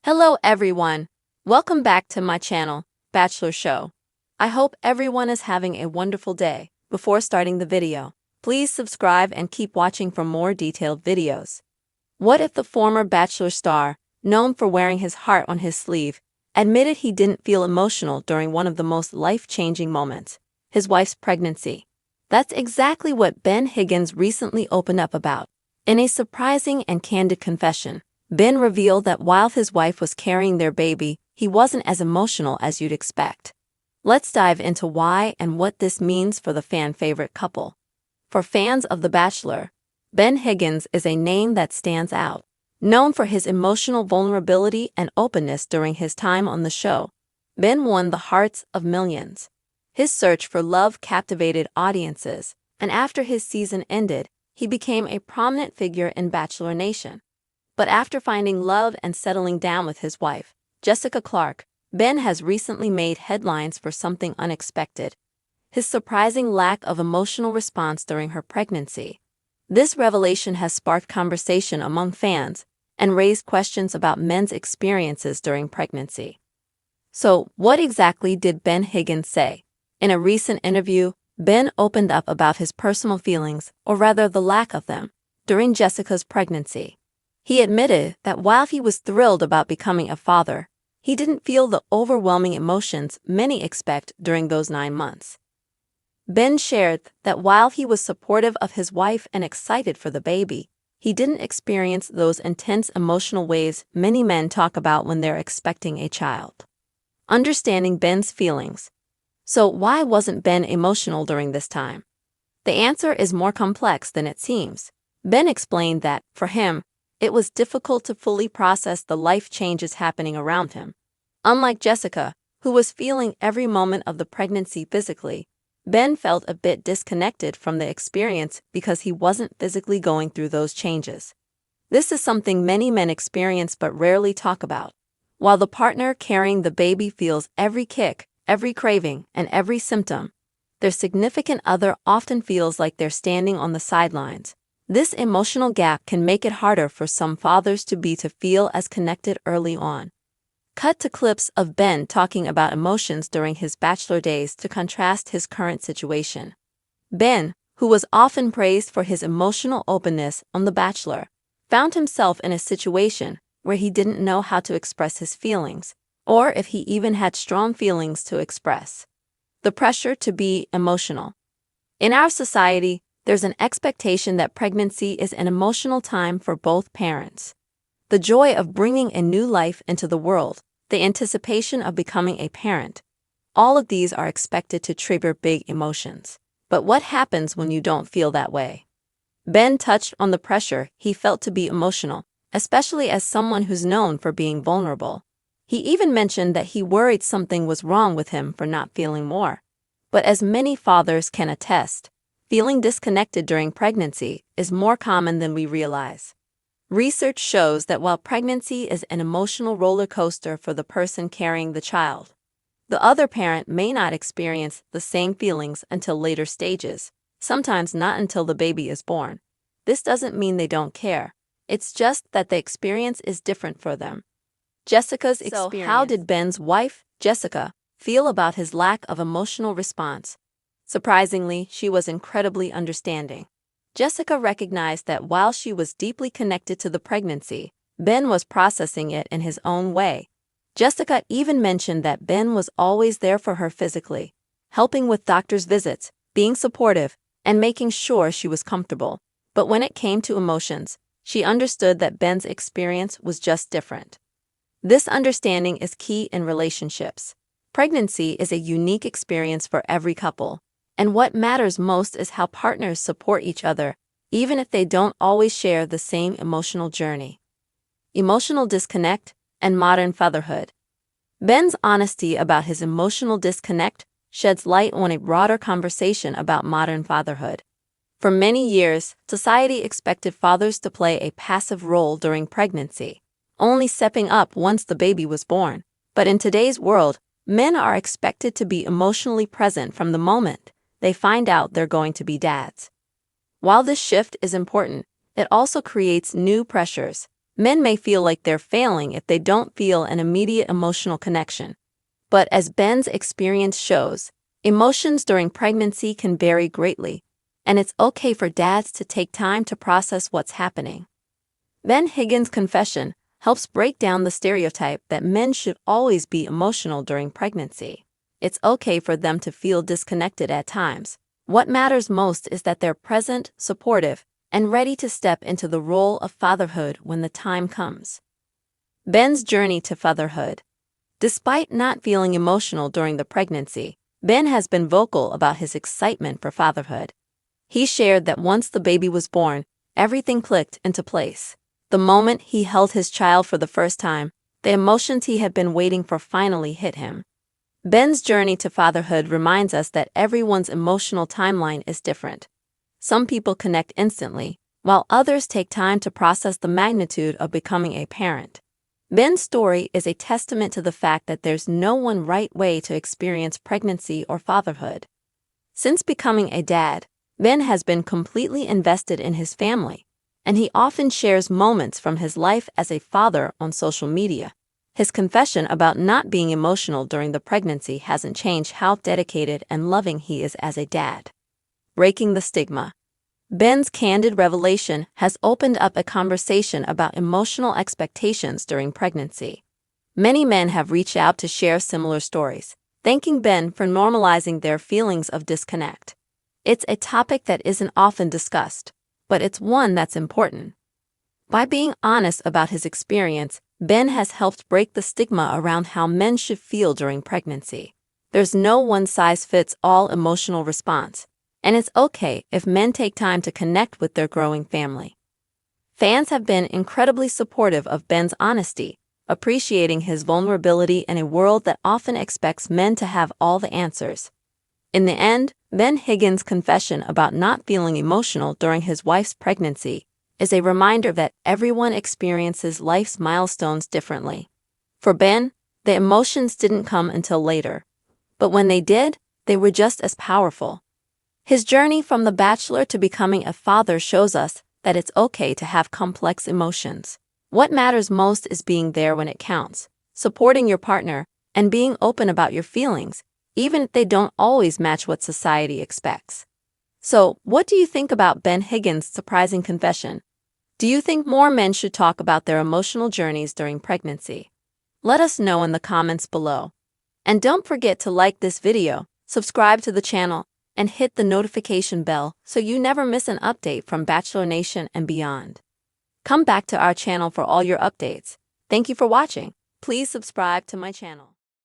Hello everyone. Welcome back to my channel, Bachelor Show. I hope everyone is having a wonderful day. Before starting the video, please subscribe and keep watching for more detailed videos. What if the former Bachelor star, known for wearing his heart on his sleeve, admitted he didn't feel emotional during one of the most life-changing moments, his wife's pregnancy? That's exactly what Ben Higgins recently opened up about. In a surprising and candid confession, Ben revealed that while his wife was carrying their baby, he wasn't as emotional as you'd expect. Let's dive into why and what this means for the fan-favorite couple. For fans of The Bachelor, Ben Higgins is a name that stands out. Known for his emotional vulnerability and openness during his time on the show, Ben won the hearts of millions. His search for love captivated audiences, and after his season ended, he became a prominent figure in Bachelor Nation. But after finding love and settling down with his wife, Jessica Clarke, Ben has recently made headlines for something unexpected: his surprising lack of emotional response during her pregnancy. This revelation has sparked conversation among fans and raised questions about men's experiences during pregnancy. So, what exactly did Ben Higgins say? In a recent interview, Ben opened up about his personal feelings, or rather the lack of them, during Jessica's pregnancy. He admitted that while he was thrilled about becoming a father, he didn't feel the overwhelming emotions many expect during those 9 months. Ben shared that while he was supportive of his wife and excited for the baby, he didn't experience those intense emotional waves many men talk about when they're expecting a child. Understanding Ben's feelings. So why wasn't Ben emotional during this time? The answer is more complex than it seems. Ben explained that, for him, it was difficult to fully process the life changes happening around him. Unlike Jessica, who was feeling every moment of the pregnancy physically, Ben felt a bit disconnected from the experience because he wasn't physically going through those changes. This is something many men experience but rarely talk about. While the partner carrying the baby feels every kick, every craving, and every symptom, their significant other often feels like they're standing on the sidelines. This emotional gap can make it harder for some fathers to feel as connected early on. Cut to clips of Ben talking about emotions during his Bachelor days to contrast his current situation. Ben, who was often praised for his emotional openness on The Bachelor, found himself in a situation where he didn't know how to express his feelings, or if he even had strong feelings to express. The pressure to be emotional. In our society, there's an expectation that pregnancy is an emotional time for both parents. The joy of bringing a new life into the world, the anticipation of becoming a parent, all of these are expected to trigger big emotions. But what happens when you don't feel that way? Ben touched on the pressure he felt to be emotional, especially as someone who's known for being vulnerable. He even mentioned that he worried something was wrong with him for not feeling more. But as many fathers can attest, feeling disconnected during pregnancy is more common than we realize. Research shows that while pregnancy is an emotional roller coaster for the person carrying the child, the other parent may not experience the same feelings until later stages, sometimes not until the baby is born. This doesn't mean they don't care. It's just that the experience is different for them. Jessica's experience. So how did Ben's wife, Jessica, feel about his lack of emotional response? Surprisingly, she was incredibly understanding. Jessica recognized that while she was deeply connected to the pregnancy, Ben was processing it in his own way. Jessica even mentioned that Ben was always there for her physically, helping with doctor's visits, being supportive, and making sure she was comfortable. But when it came to emotions, she understood that Ben's experience was just different. This understanding is key in relationships. Pregnancy is a unique experience for every couple, and what matters most is how partners support each other, even if they don't always share the same emotional journey. Emotional disconnect and modern fatherhood. Ben's honesty about his emotional disconnect sheds light on a broader conversation about modern fatherhood. For many years, society expected fathers to play a passive role during pregnancy, only stepping up once the baby was born. But in today's world, men are expected to be emotionally present from the moment they find out they're going to be dads. While this shift is important, it also creates new pressures. Men may feel like they're failing if they don't feel an immediate emotional connection. But as Ben's experience shows, emotions during pregnancy can vary greatly, and it's okay for dads to take time to process what's happening. Ben Higgins' confession helps break down the stereotype that men should always be emotional during pregnancy. It's okay for them to feel disconnected at times. What matters most is that they're present, supportive, and ready to step into the role of fatherhood when the time comes. Ben's journey to fatherhood. Despite not feeling emotional during the pregnancy, Ben has been vocal about his excitement for fatherhood. He shared that once the baby was born, everything clicked into place. The moment he held his child for the first time, the emotions he had been waiting for finally hit him. Ben's journey to fatherhood reminds us that everyone's emotional timeline is different. Some people connect instantly, while others take time to process the magnitude of becoming a parent. Ben's story is a testament to the fact that there's no one right way to experience pregnancy or fatherhood. Since becoming a dad, Ben has been completely invested in his family, and he often shares moments from his life as a father on social media. His confession about not being emotional during the pregnancy hasn't changed how dedicated and loving he is as a dad. Breaking the stigma. Ben's candid revelation has opened up a conversation about emotional expectations during pregnancy. Many men have reached out to share similar stories, thanking Ben for normalizing their feelings of disconnect. It's a topic that isn't often discussed, but it's one that's important. By being honest about his experience, Ben has helped break the stigma around how men should feel during pregnancy. There's no one-size-fits-all emotional response, and it's okay if men take time to connect with their growing family. Fans have been incredibly supportive of Ben's honesty, appreciating his vulnerability in a world that often expects men to have all the answers. In the end, Ben Higgins' confession about not feeling emotional during his wife's pregnancy is a reminder that everyone experiences life's milestones differently. For Ben, the emotions didn't come until later, but when they did, they were just as powerful. His journey from the Bachelor to becoming a father shows us that it's okay to have complex emotions. What matters most is being there when it counts, supporting your partner, and being open about your feelings, even if they don't always match what society expects. So, what do you think about Ben Higgins' surprising confession? Do you think more men should talk about their emotional journeys during pregnancy? Let us know in the comments below. And don't forget to like this video, subscribe to the channel, and hit the notification bell so you never miss an update from Bachelor Nation and beyond. Come back to our channel for all your updates. Thank you for watching. Please subscribe to my channel.